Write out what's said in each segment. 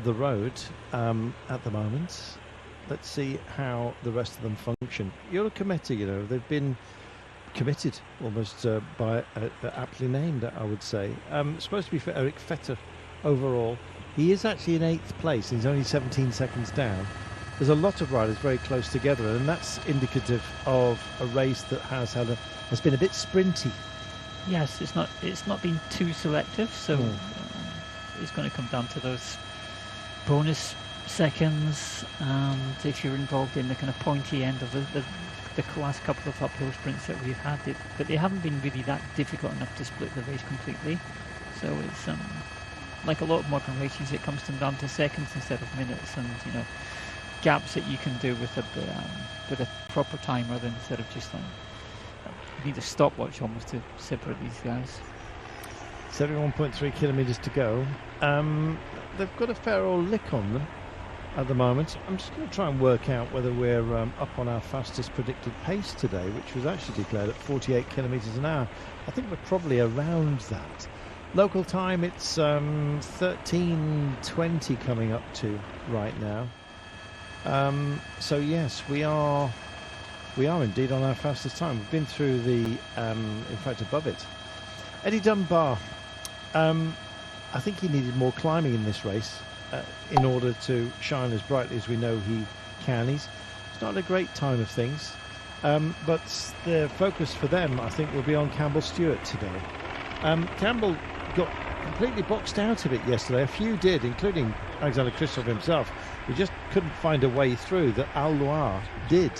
the road at the moment. Let's see how the rest of them function. You're a committee, you know, they've been committed almost by aptly named, I would say. Supposed to be for Eric Vetter overall. He is actually in 8th place, and he's only 17 seconds down. There's a lot of riders very close together, and that's indicative of a race that has been a bit sprinty. Yes, it's not been too selective, so it's going to come down to those bonus seconds, and if you're involved in the kind of pointy end of the last couple of uphill sprints that we've had, but they haven't been really that difficult enough to split the race completely. So it's like a lot of modern races, it comes down to seconds instead of minutes, and you know, gaps that you can do with a proper timer, than instead of just like you need a stopwatch almost to separate these guys. 71.3 kilometres to go. They've got a fair old lick on them at the moment. I'm just going to try and work out whether we're up on our fastest predicted pace today, which was actually declared at 48 kilometres an hour. I think we're probably around that. Local time, it's 13:20 coming up to right now. So yes, we are indeed on our fastest time. We've been through in fact above it. Eddie Dunbar, I think he needed more climbing in this race in order to shine as brightly as we know he can. He's not a great time of things, but the focus for them, I think, will be on Campbell Stewart today. Campbell got completely boxed out of it yesterday. A few did, including Alexander Kristoff himself. He just couldn't find a way through that Al Loire did.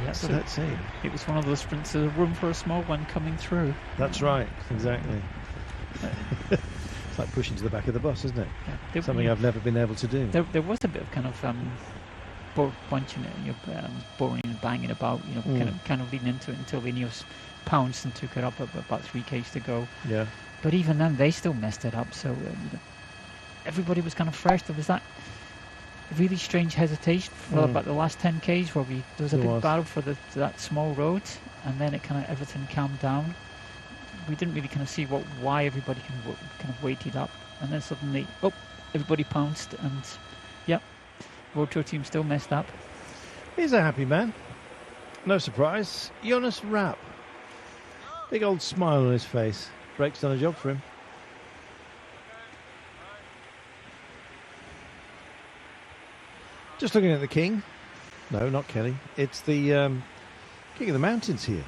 Yeah, so let's see. It was one of those sprints, there's room for a small one coming through. That's right, exactly. It's like pushing to the back of the bus, isn't it? Yeah, something I've never been able to do. There was a bit of kind of bunching it, boring and banging about, kind of leading into it until Ineos pounced and took it up at about 3Ks to go. Yeah. But even then, they still messed it up. So everybody was kind of fresh. There was that really strange hesitation for about the last 10Ks where there was a big battle for that small road, and then everything calmed down. We didn't really kind of see why everybody kind of waited up, and then suddenly, everybody pounced, and World Tour team still messed up. He's a happy man. No surprise. Jonas Rapp. Big old smile on his face. Brake's done a job for him. Just looking at the king. No, not Kelly. It's the king of the mountains here.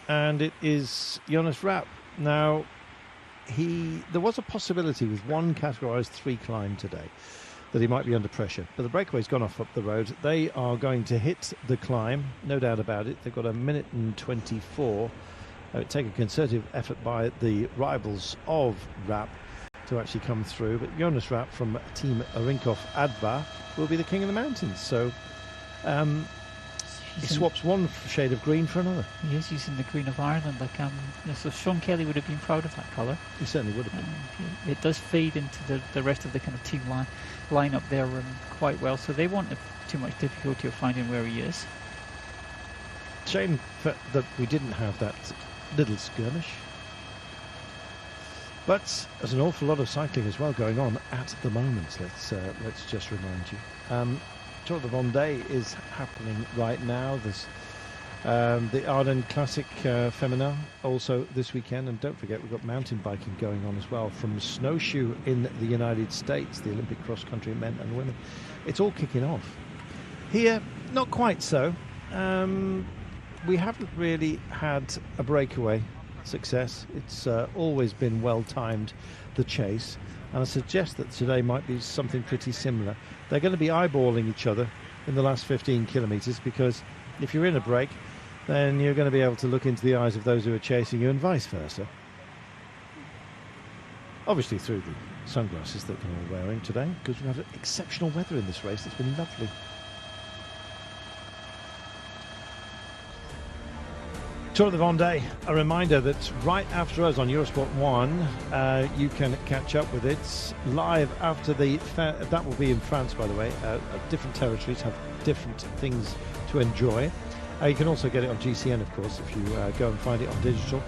And it is Jonas Rapp. Now, there was a possibility with one categorised 3 climb today that he might be under pressure. But the breakaway's gone off up the road. They are going to hit the climb, no doubt about it. They've got 1:24. It would take a concerted effort by the rivals of Rapp to actually come through. But Jonas Rapp from Team Rinkhoff Adva will be the king of the mountains. So he swaps one shade of green for another. He is using the green of Ireland. So Sean Kelly would have been proud of that colour. He certainly would have been. It does fade into the rest of the kind of team line up there quite well. So they won't have too much difficulty of finding where he is. Shame that we didn't have that little skirmish. But there's an awful lot of cycling as well going on at the moment. Let's just remind you. Tour de Vendée is happening right now. There's the Ardennes Classic Feminin also this weekend, and don't forget we've got mountain biking going on as well from snowshoe in the United States, the Olympic cross country men and women. It's all kicking off. Here, not quite so. We haven't really had a breakaway success. It's always been well timed, the chase, and I suggest that today might be something pretty similar. They're going to be eyeballing each other in the last 15 kilometres, because if you're in a break, then you're going to be able to look into the eyes of those who are chasing you, and vice versa. Obviously through the sunglasses that we're all wearing today, because we've had exceptional weather in this race. It's been lovely. Tour de Vendée, a reminder that right after us on Eurosport 1, you can catch up with it live after that will be in France, by the way. Different territories have different things to enjoy. You can also get it on GCN, of course, if you go and find it on digital.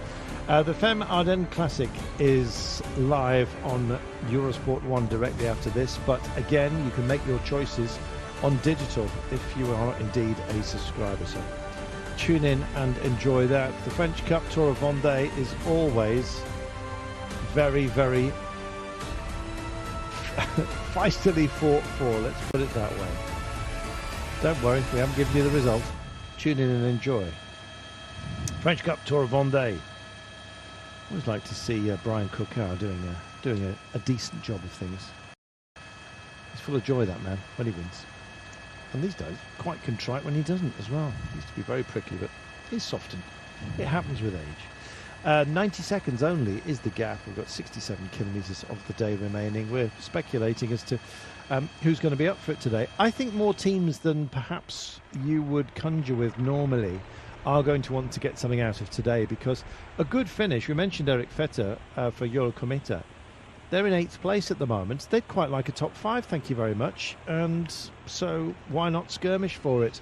The Femme Ardennes Classic is live on Eurosport 1 directly after this, but again, you can make your choices on digital if you are indeed a subscriber. So tune in and enjoy that. The French Cup Tour of Vendée is always very, very feistily fought for, let's put it that way. Don't worry, we haven't given you the result. Tune in and enjoy. French Cup Tour of Vendée. I always like to see Brian Coquard doing a decent job of things. He's full of joy, that man, when he wins. And these days, quite contrite when he doesn't as well. He used to be very prickly, but he's softened. It happens with age. 90 seconds only is the gap. We've got 67 kilometres of the day remaining. We're speculating as to who's going to be up for it today. I think more teams than perhaps you would conjure with normally are going to want to get something out of today, because a good finish, we mentioned Eric Vetter for Eurocometa, they're in 8th place at the moment. They'd quite like a top 5, thank you very much, and so why not skirmish for it?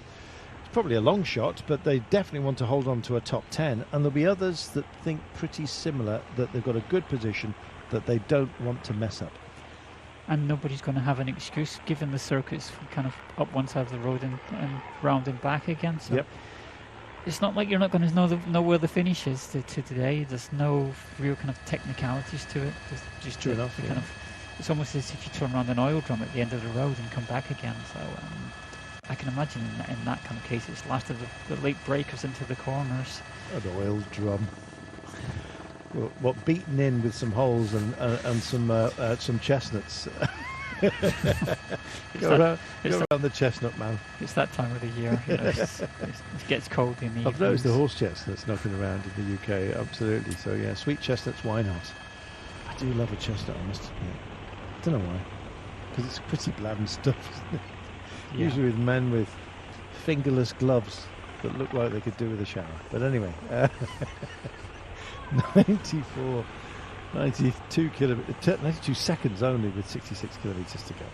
It's probably a long shot, but they definitely want to hold on to a top 10, and there'll be others that think pretty similar, that they've got a good position that they don't want to mess up. And nobody's going to have an excuse, given the circuit's kind of up one side of the road and round and back again. So yep. It's not like you're not going to know where the finish is to today. There's no real kind of technicalities to it. There's just true enough. Kind of, it's almost as if you turn around an oil drum at the end of the road and come back again. So I can imagine in that kind of case, it's last of the late breakers into the corners. An oil drum. What beaten in with some holes and some chestnuts. Go around the chestnut, man. It's that time of the year. You know, it gets cold in the evenings. I've noticed the horse chestnuts knocking around in the UK, absolutely. So yeah, sweet chestnuts, why not? I do love a chestnut, I must admit. I don't know why, because it's pretty bland stuff, isn't it? Yeah. Usually with men with fingerless gloves that look like they could do with a shower. But anyway, 92 seconds only with 66 kilometres to go.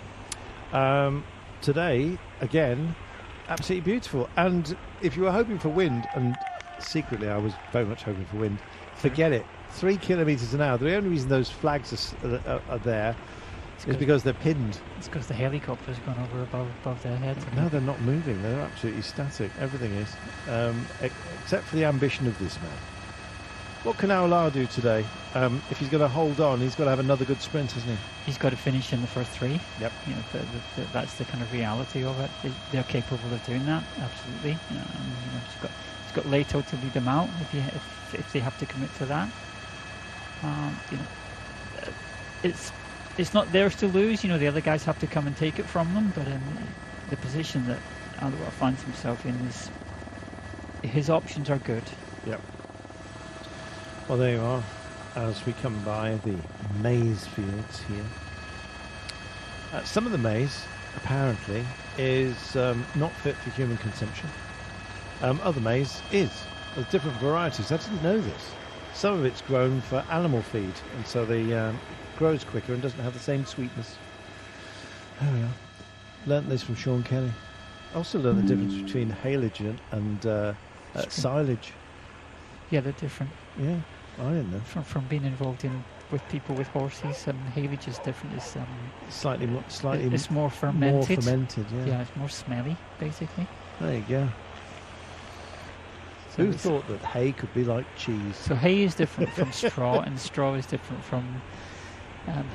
Today, again, absolutely beautiful. And if you were hoping for wind, and secretly I was very much hoping for wind, forget it. 3 kilometres an hour. The only reason those flags are there is because they're pinned. It's because the helicopter's gone over above their heads. No, they're not moving. They're absolutely static. Everything is. Except for the ambition of this man. What can Aular do today? If he's going to hold on, he's got to have another good sprint, hasn't he? He's got to finish in the first 3. Yep. You know, that's the kind of reality of it. They're capable of doing that, absolutely. You know, he's got Leto to lead them out if they have to commit to that. You know, it's not theirs to lose. You know, the other guys have to come and take it from them. But in the position that Aular finds himself in, his options are good. Yep. Well, there you are, as we come by the maize fields here. Some of the maize, apparently, is not fit for human consumption. Other maize is. There's different varieties. I didn't know this. Some of it's grown for animal feed, and so they grows quicker and doesn't have the same sweetness. There we are. Learnt this from Sean Kelly. Also learned the difference between haylage and silage. Yeah, they're different. Yeah, I didn't know. From being involved with people with horses, haylage is different. It's slightly it's more fermented. More fermented, yeah. Yeah, it's more smelly, basically. There you go. So who thought that hay could be like cheese? So hay is different from straw, and straw is different from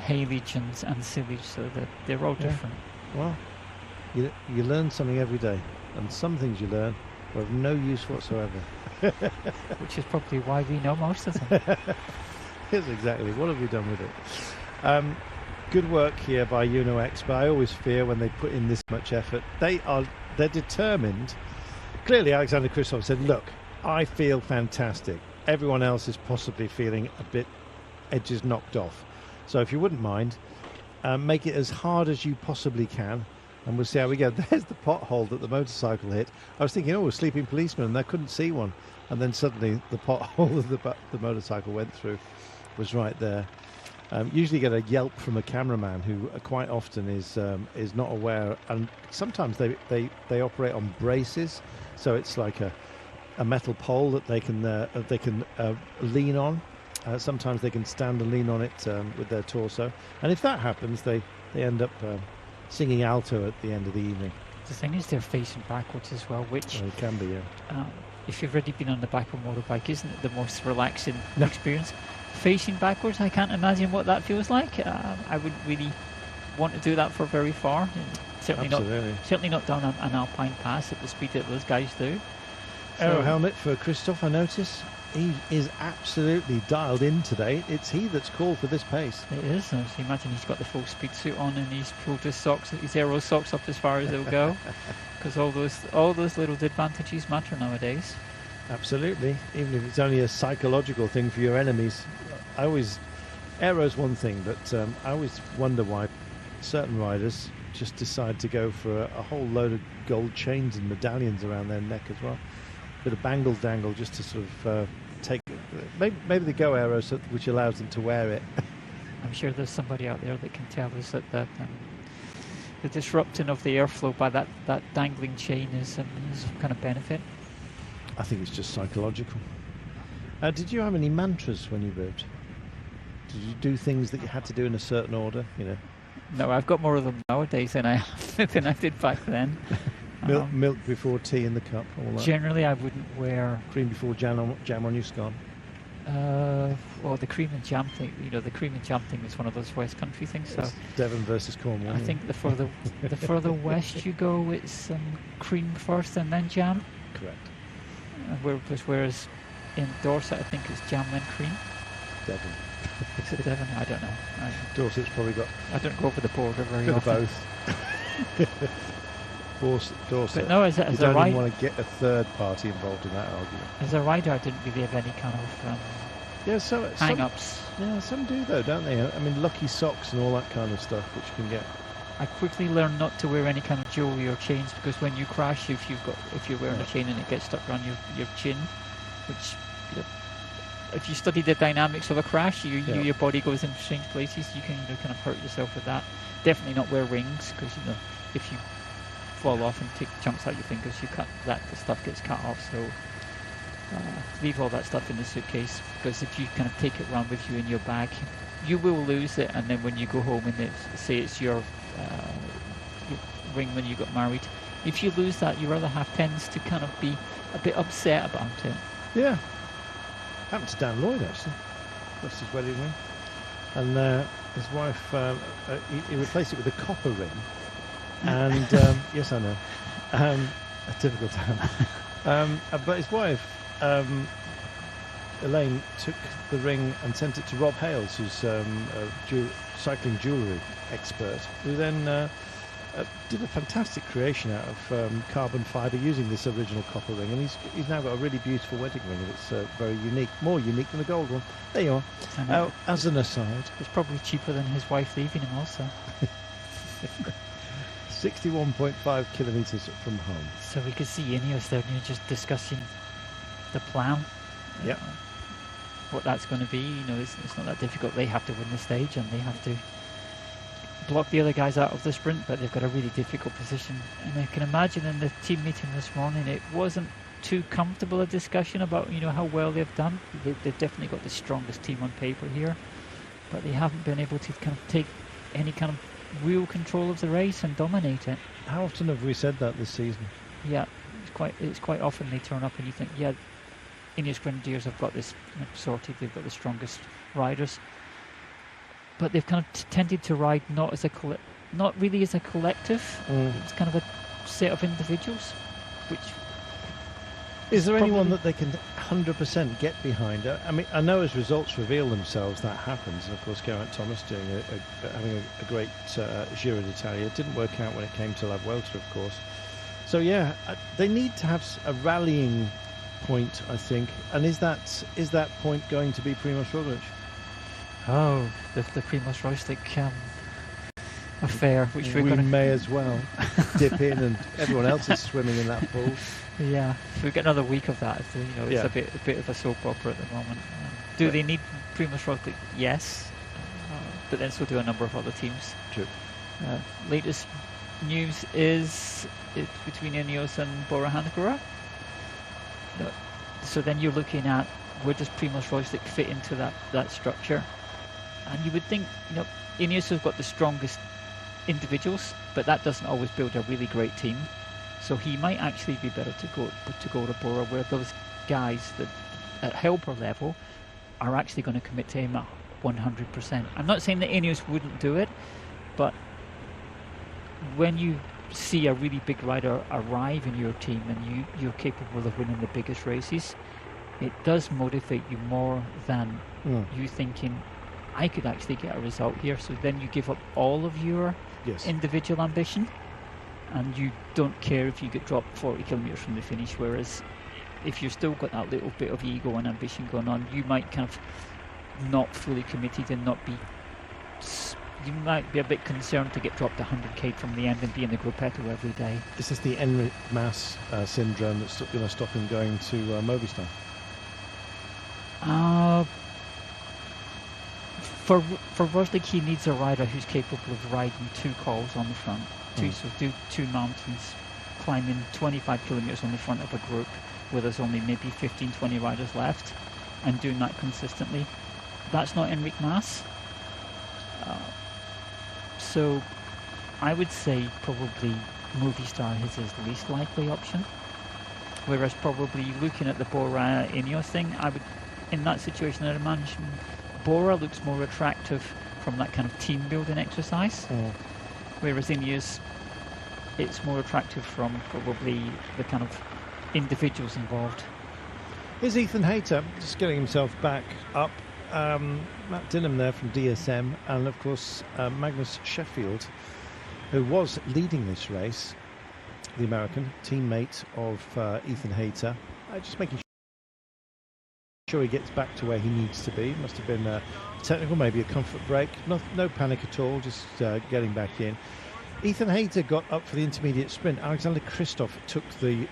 haylage and silage. So they're all different. Well, you learn something every day, and some things you learn are of no use whatsoever. Which is probably why we know most of them. Yes, exactly. What have we done with it? Good work here by UNOX, but I always fear when they put in this much effort. They're determined. Clearly, Alexander Kristoff said, look, I feel fantastic. Everyone else is possibly feeling a bit edges knocked off. So if you wouldn't mind, make it as hard as you possibly can, and we'll see how we go. There's the pothole that the motorcycle hit. I was thinking, a sleeping policeman, and I couldn't see one. And then suddenly the pothole that the motorcycle went through was right there. Usually get a yelp from a cameraman who quite often is not aware, and sometimes they operate on braces, so it's like a a metal pole that they can lean on. Sometimes they can stand and lean on it with their torso, and if that happens, they end up singing alto at the end of the evening. The thing is, they're facing backwards as well, which It can be, yeah. if you've already been on the back of a motorbike, isn't it the most relaxing experience? Facing backwards, I can't imagine what that feels like. I wouldn't really want to do that for very far. Certainly not down an alpine pass at the speed that those guys do. Aero helmet for Christoph, I notice. He is absolutely dialed in today. It's he that's called for this pace. It is. So imagine he's got the full speed suit on and he's pulled his aero socks up as far as they'll go. Because all those little advantages matter nowadays. Absolutely. Even if it's only a psychological thing for your enemies. Aero's one thing, but I always wonder why certain riders just decide to go for a whole load of gold chains and medallions around their neck as well. Bit of bangle dangle just to sort of take. Maybe they go aero, which allows them to wear it. I'm sure there's somebody out there that can tell us that the disrupting of the airflow by that dangling chain is some kind of benefit. I think it's just psychological. Did you have any mantras when you rode? Did you do things that you had to do in a certain order? No, I've got more of them nowadays than I did back then. Milk before tea in the cup, all that. Generally, I wouldn't wear cream before jam on your scone. Well, the cream and jam thing. The cream and jam thing is one of those West Country things. So Devon versus Cornwall. I think the further west you go, it's cream first and then jam. Correct. Whereas in Dorset, I think it's jam then cream. Devon. Is it Devon? I don't know. Dorset's probably got. I don't go over the border very bit often. Of both. Dorset. But no, as you a don't rider, even want to get a third party involved in that argument. as a rider, I didn't really have any kind of hang-ups. Some do though, don't they? I mean, lucky socks and all that kind of stuff, which you can get. I quickly learned not to wear any kind of jewellery or chains because when you crash, if you're wearing a chain and it gets stuck around your chin, which if you study the dynamics of a crash, your body goes in strange places. You can kind of hurt yourself with that. Definitely not wear rings because if you fall off and take chunks out your fingers, the stuff gets cut off. So leave all that stuff in the suitcase because if you kind of take it around with you in your bag, you will lose it. And then when you go home and say it's your ring when you got married, if you lose that, your other half tends to kind of be a bit upset about it. Yeah. Happened to Dan Lloyd actually. Lost his wedding ring, and his wife he replaced it with a copper ring. And yes, I know, a typical Dan. But his wife, Elaine, took the ring and sent it to Rob Hales, who's a cycling jewellery expert, who then did a fantastic creation out of carbon fibre using this original copper ring, and he's now got a really beautiful wedding ring that's very unique, more unique than the gold one. There you are. As an aside, it's probably cheaper than his wife leaving him also. 61.5 kilometres from home. So we could see Ineos there just discussing the plan. Yep. What that's going to be. It's not that difficult. They have to win the stage and they have to block the other guys out of the sprint, but they've got a really difficult position. And I can imagine in the team meeting this morning, it wasn't too comfortable a discussion about how well they've done. They've definitely got the strongest team on paper here, but they haven't been able to kind of take any kind of real control of the race and dominate it. How often have we said that this season? Yeah, it's quite often they turn up and you think, yeah, Ineos Grenadiers have got this sorted. They've got the strongest riders, but they've kind of tended to ride not really as a collective. It's kind of a set of individuals. Which is there anyone that they can 100% get behind? I mean, I know as results reveal themselves that happens, and of course Geraint Thomas having a great Giro d'Italia. It didn't work out when it came to La Vuelta, of course. So yeah, they need to have a rallying point, I think. And is that point going to be Primož Roglič? Oh, the Primož Roglič affair, which we may as well dip in, and everyone else is swimming in that pool. Yeah, if we get another week of that, it's a bit of a soap opera at the moment. Do they need Primož Roglič? Yes, but then so do a number of other teams. True. Latest news is it's between Ineos and Bora Hansgrohe. So then you're looking at where does Primož Roglič fit into that structure? And you would think, Ineos has got the strongest individuals, but that doesn't always build a really great team. So he might actually be better to go to Bora, where those guys that at helper level are actually going to commit to him at 100%. I'm not saying that Ineos wouldn't do it, but when you see a really big rider arrive in your team and you're capable of winning the biggest races, it does motivate you more than you thinking, I could actually get a result here. So then you give up all of your individual ambition, and you don't care if you get dropped 40 kilometres from the finish. Whereas if you've still got that little bit of ego and ambition going on, you might kind of not fully committed and you might be a bit concerned to get dropped 100k from the end and be in the gruppetto every day. Is this the Enric Mas syndrome that's going to stop him going to Movistar? For Roglič, he needs a rider who's capable of riding 2 calls on the front, so do 2 mountains, climbing 25 kilometres on the front of a group where there's only maybe 15-20 riders left, and doing that consistently. That's not Enric Mas. So I would say probably Movistar is his least likely option. Whereas probably looking at the Bora Ineos thing, I would, in that situation, I'd imagine Bora looks more attractive from that kind of team building exercise. Whereas Ineos, it's more attractive from probably the kind of individuals involved. Here's Ethan Hayter just getting himself back up. Matt Dinham there from DSM, and of course Magnus Sheffield, who was leading this race, the American teammate of Ethan Hayter, just making sure he gets back to where he needs to be. Must have been technical, maybe a comfort break. No panic at all, just getting back in. Ethan Hayter got up for the intermediate sprint. Alexander Kristoff took the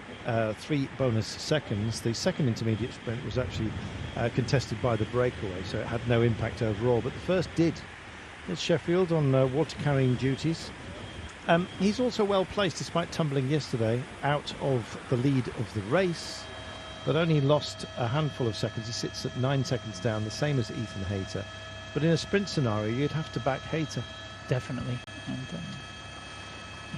3 bonus seconds. The second intermediate sprint was actually contested by the breakaway, so it had no impact overall, but the first did. It's Sheffield on water carrying duties. He's also well placed, despite tumbling yesterday, out of the lead of the race, but only lost a handful of seconds. He sits at 9 seconds down, the same as Ethan Hayter. But in a sprint scenario, you'd have to back Hayter. Definitely. And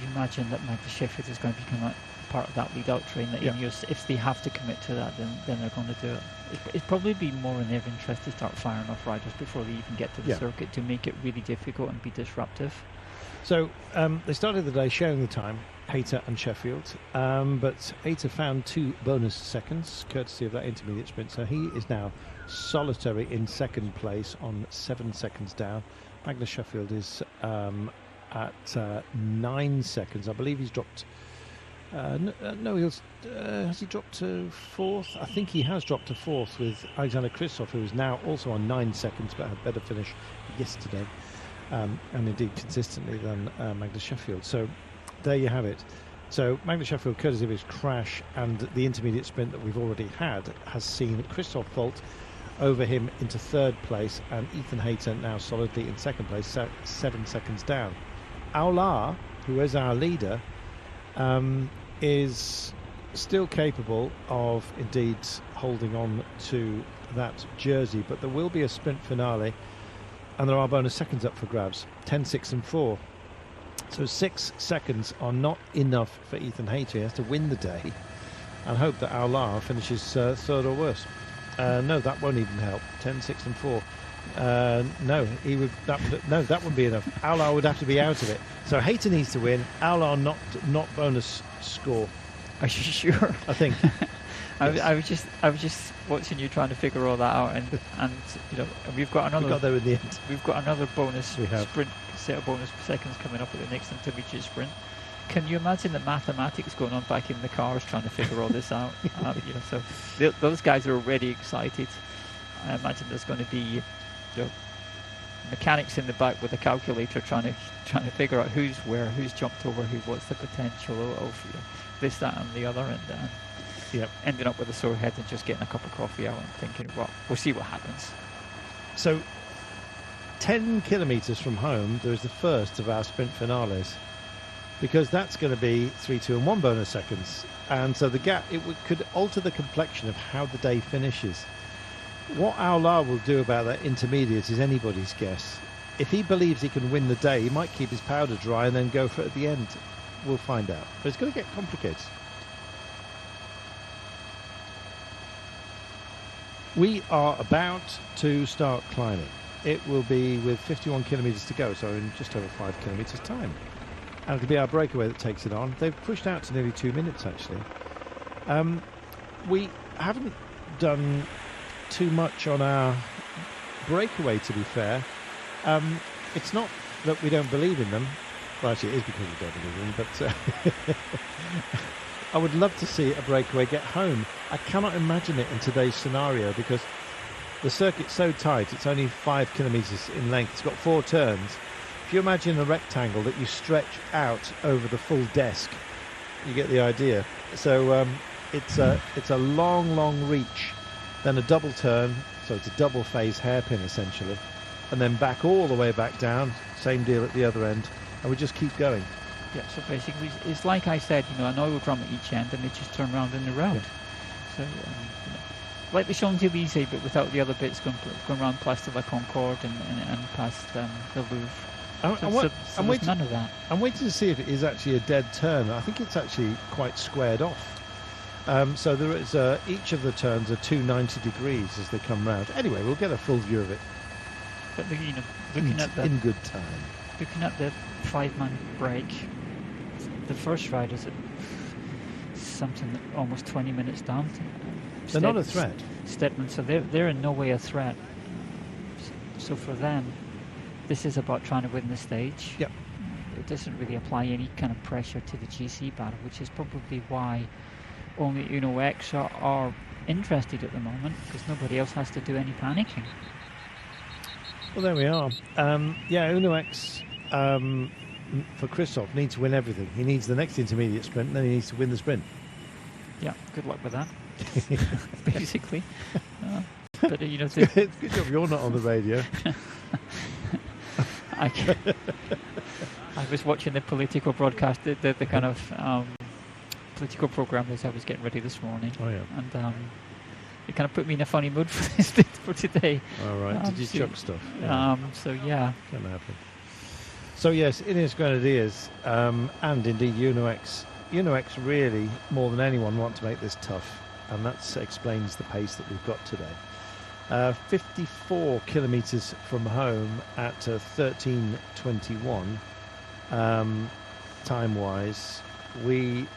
you imagine that Magnus Sheffield is going to become a part of that lead-out train, that if they have to commit to that, then they're going to do it. It'd probably be more in their interest to start firing off riders before they even get to the circuit, to make it really difficult and be disruptive. So they started the day sharing the time, Hayter and Sheffield, but Hayter found 2 bonus seconds courtesy of that intermediate sprint, so he is now solitary in second place on 7 seconds down. Magnus Sheffield is at 9 seconds. I believe he's dropped. Has he dropped to 4th? I think he has dropped to 4th with Alexander Kristoff, who is now also on 9 seconds, but had a better finish yesterday, and indeed consistently than Magnus Sheffield. So there you have it. So Magnus Sheffield, courtesy of his crash and the intermediate sprint that we've already had, has seen Kristoff vault over him into 3rd place, and Ethan Hayter now solidly in 2nd place, 7 seconds down. Aular, who is our leader, is still capable of indeed holding on to that jersey, but there will be a sprint finale, and there are bonus seconds up for grabs, 10, 6 and 4. So 6 seconds are not enough for Ethan Hayter. He has to win the day and hope that Aular finishes 3rd or worse. No, that won't even help. 10, 6 and 4. No, that wouldn't be enough. Aular would have to be out of it. So Hayter needs to win. Aular not bonus score. Are you sure? I think. I was just watching you trying to figure all that out, and we've got another. We got there in the end. We've got another bonus sprint set of bonus seconds coming up at the next intermediate sprint. Can you imagine the mathematics going on back in the cars trying to figure all this out? So those guys are already excited. I imagine there's going to be mechanics in the back with a calculator trying to figure out who's where, who's jumped over who, what's the potential of this, that, and the other, and ending up with a sore head and just getting a cup of coffee out and thinking, well, we'll see what happens. So 10 kilometres from home, there is the first of our sprint finales. because that's going to be 3, 2, and 1 bonus seconds. And so the gap, could alter the complexion of how the day finishes. What Aular will do about that intermediate is anybody's guess. If he believes he can win the day, he might keep his powder dry and then go for it at the end. We'll find out. But it's going to get complicated. We are about to start climbing. It will be with 51 kilometres to go, so in just over 5 kilometres time. And it'll be our breakaway that takes it on. They've pushed out to nearly 2 minutes, actually. We haven't done too much on our breakaway, to be fair. It's not that we don't believe in them. Well, actually, it is because we don't believe in them, but I would love to see a breakaway get home. I cannot imagine it in today's scenario because the circuit's so tight. It's only 5 kilometres in length. It's got 4 turns. If you imagine a rectangle that you stretch out over the full desk, you get the idea. So it's a long reach, then a double turn, so it's a double phase hairpin essentially, and then back all the way back down, same deal at the other end, and we just keep going. Yeah, so basically it's like I said, an oil drum at each end, and they just turn round and around. Yeah. So, like the Champs-Élysées, but without the other bits going around Place de la Concorde and past the Louvre. So there's none of that. I'm waiting to see if it is actually a dead turn. I think it's actually quite squared off. So there is each of the turns are 290 degrees as they come round. Anyway, we'll get a full view of it. But looking at in good time. Looking at the 5-man break, the first ride is at something almost 20 minutes down. They're not a threat. Stedman, so they're in no way a threat. So for them, this is about trying to win the stage. Yep. It doesn't really apply any kind of pressure to the GC battle, which is probably why only Uno X are interested at the moment, because nobody else has to do any panicking. Well, there we are. Uno X for Christoph needs to win everything. He needs the next intermediate sprint, and then he needs to win the sprint. Yeah, good luck with that. Basically. But it's good job you're not on the radio. I was watching the political broadcast, the kind of political program as I was getting ready this morning. Oh yeah. And it kind of put me in a funny mood for today. All right. Did you chuck stuff? Yeah. So yeah. Can happen. So yes, Ineos Grenadiers and indeed Uno X really more than anyone want to make this tough, and that explains the pace that we've got today. 54 kilometres from home at 13:21 time-wise. We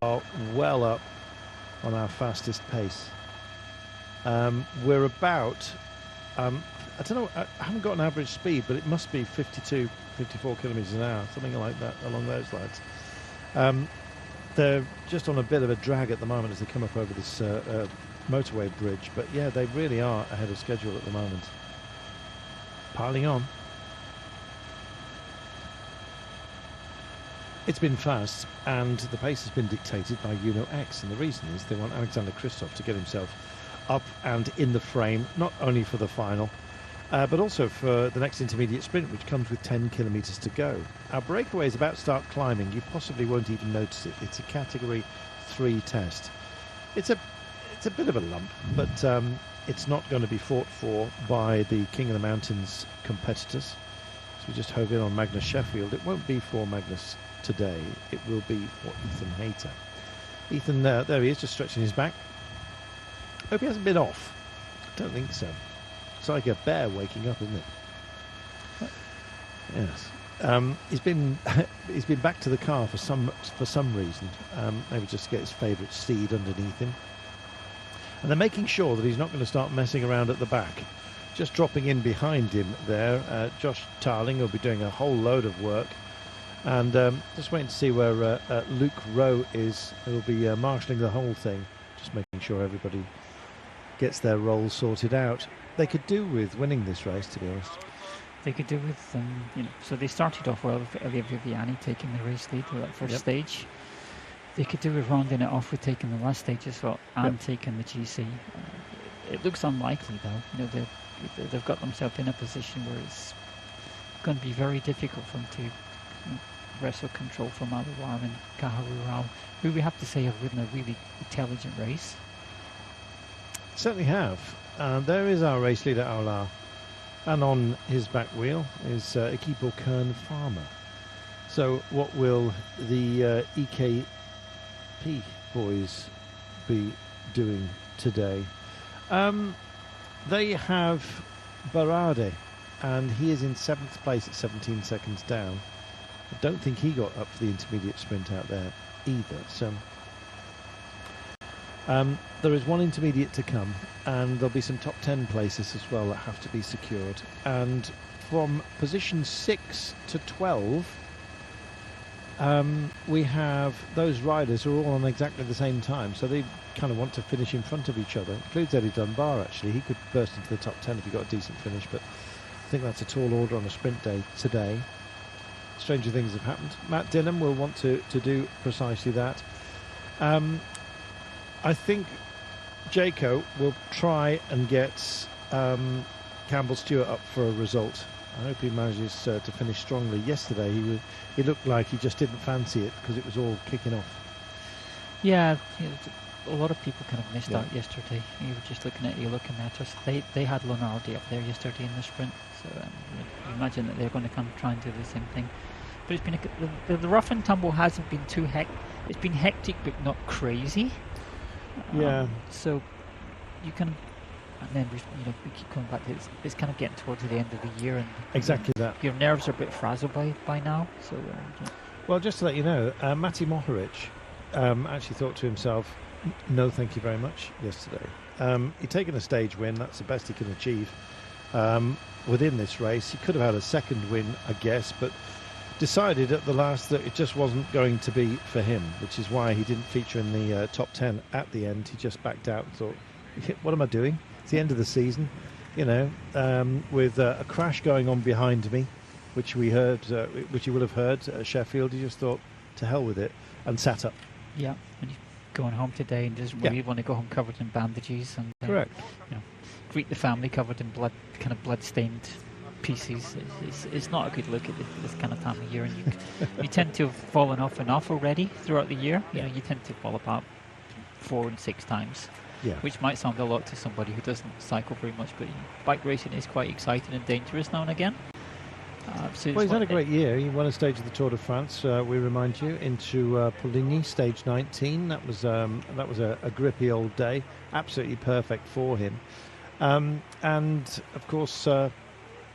are well up on our fastest pace. We're about, I don't know, I haven't got an average speed, but it must be 52, 54 kilometres an hour, something like that, along those lines. They're just on a bit of a drag at the moment as they come up over this motorway bridge, but yeah, they really are ahead of schedule at the moment. Piling on. It's been fast, and the pace has been dictated by Uno X, and the reason is they want Alexander Kristoff to get himself up and in the frame, not only for the final, but also for the next intermediate sprint, which comes with 10 kilometres to go. Our breakaway is about to start climbing. You possibly won't even notice it. It's a Category 3 test. It's a bit of a lump, but it's not going to be fought for by the King of the Mountains competitors. So we just hove in on Magnus Sheffield. It won't be for Magnus today. It will be for Ethan Hayter. Ethan, there he is, just stretching his back. Hope he hasn't been off. I don't think so. It's like a bear waking up, isn't it? Yes. He's been back to the car for some reason. Maybe just to get his favourite steed underneath him. And they're making sure that he's not going to start messing around at the back. Just dropping in behind him there, Josh Tarling will be doing a whole load of work. And just waiting to see where Luke Rowe is. He'll be marshalling the whole thing, just making sure everybody gets their roles sorted out. They could do with winning this race, to be honest. They could do with, so they started off well with Elia Viviani taking the race lead for that first stage. They could do with rounding it off with taking the last stage as well and taking the GC. It looks unlikely though. They've got themselves in a position where it's going to be very difficult for them to wrestle control from Aluwar and Kaharu, who we have to say have ridden a really intelligent race. Certainly have. There is our race leader, Aular. And on his back wheel is Equipo Kern Farmer. So what will the EKP boys be doing today? They have Barade, and he is in 7th place at 17 seconds down. I don't think he got up for the intermediate sprint out there either. So there is one intermediate to come, and there'll be some top 10 places as well that have to be secured. And from position 6 to 12, we have those riders who are all on exactly the same time, so they kind of want to finish in front of each other. Includes Eddie Dunbar, actually. He could burst into the top 10 if he got a decent finish, but I think that's a tall order on a sprint day today. Stranger things have happened. Matt Dinham will want to do precisely that. I think Jayco will try and get Campbell Stewart up for a result. I hope he manages to finish strongly. Yesterday he looked like he just didn't fancy it because it was all kicking off. Yeah, a lot of people kind of missed out yesterday. You were just looking at Elo-Kometos. They had Lonardi up there yesterday in the sprint, so you imagine that they're going to come try and do the same thing. But it's been the rough and tumble hasn't been too it's been hectic but not crazy. Yeah. So you can, and then we keep coming back to it's kind of getting towards the end of the year, and exactly that. Your nerves are a bit frazzled by now. So well, just to let you know, Mati Mohoric actually thought to himself, "No, thank you very much." Yesterday, he'd taken a stage win. That's the best he can achieve within this race. He could have had a second win, I guess, but decided at the last that it just wasn't going to be for him, which is why he didn't feature in the top 10 at the end. He just backed out and thought, what am I doing? It's the end of the season, with a crash going on behind me, which we heard, which you will have heard at Sheffield. He just thought, to hell with it, and sat up. Yeah, and he's going home today and doesn't really want to go home covered in bandages and correct. Greet the family covered in blood-stained pieces. It's not a good look at this kind of time of year, and you tend to have fallen off enough already throughout the year. You tend to fall apart 4 and 6 times, which might sound a lot to somebody who doesn't cycle very much, but bike racing is quite exciting and dangerous now and again. Well, he's had a great year. He won a stage of the Tour de France, we remind you, into Poligny, stage 19. That was a grippy old day, absolutely perfect for him. And of course, a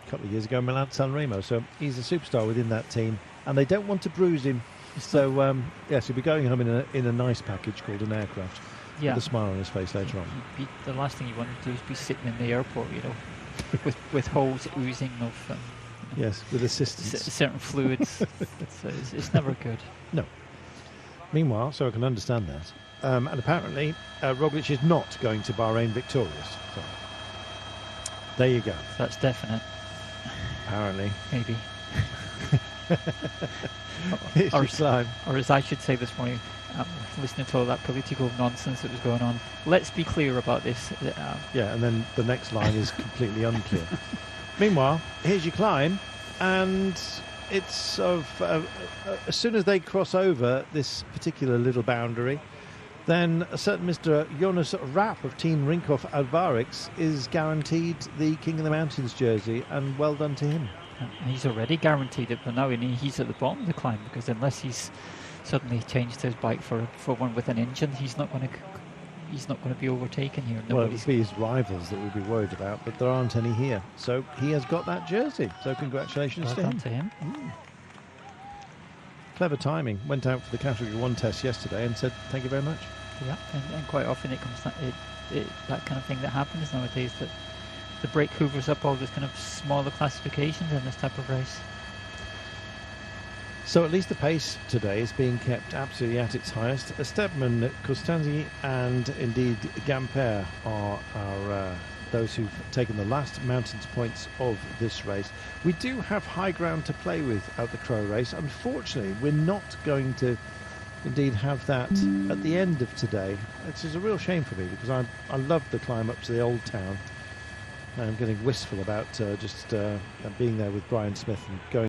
couple of years ago, Milan-San Remo. So he's a superstar within that team, and they don't want to bruise him. So yes, he'll be going home in a nice package called an aircraft, with a smile on his face later on. The last thing you want to do is be sitting in the airport, with holes oozing of yes, with assistance, certain fluids. So it's never good. No. Meanwhile, so I can understand that, and apparently Roglic is not going to Bahrain victorious. So there you go. That's definite. Apparently. Maybe. or as I should say this morning, listening to all that political nonsense that was going on, let's be clear about this. And then the next line is completely unclear. Meanwhile, here's your climb, and it's as soon as they cross over this particular little boundary, then a certain Mr. Jonas Rapp of Team Rinkhoff Alvarix is guaranteed the King of the Mountains jersey, and well done to him. He's already guaranteed it, but now he's at the bottom of the climb, because unless he's suddenly changed his bike for one with an engine, he's not going to be overtaken here. Well, it would be his rivals that we'd be worried about, but there aren't any here. So he has got that jersey. So congratulations to him. Clever timing. Went out for the Category 1 test yesterday and said, thank you very much. Yeah, and quite often it comes that kind of thing that happens nowadays, that the break hoovers up all those kind of smaller classifications in this type of race. So at least the pace today is being kept absolutely at its highest. Stedman, Costanzi and indeed Gamper are those who've taken the last mountains points of this race. We do have high ground to play with at the Crow race. Unfortunately, we're not going to indeed have that at the end of today, which is a real shame for me, because I love the climb up to the old town. I'm getting wistful about just being there with Brian Smith and going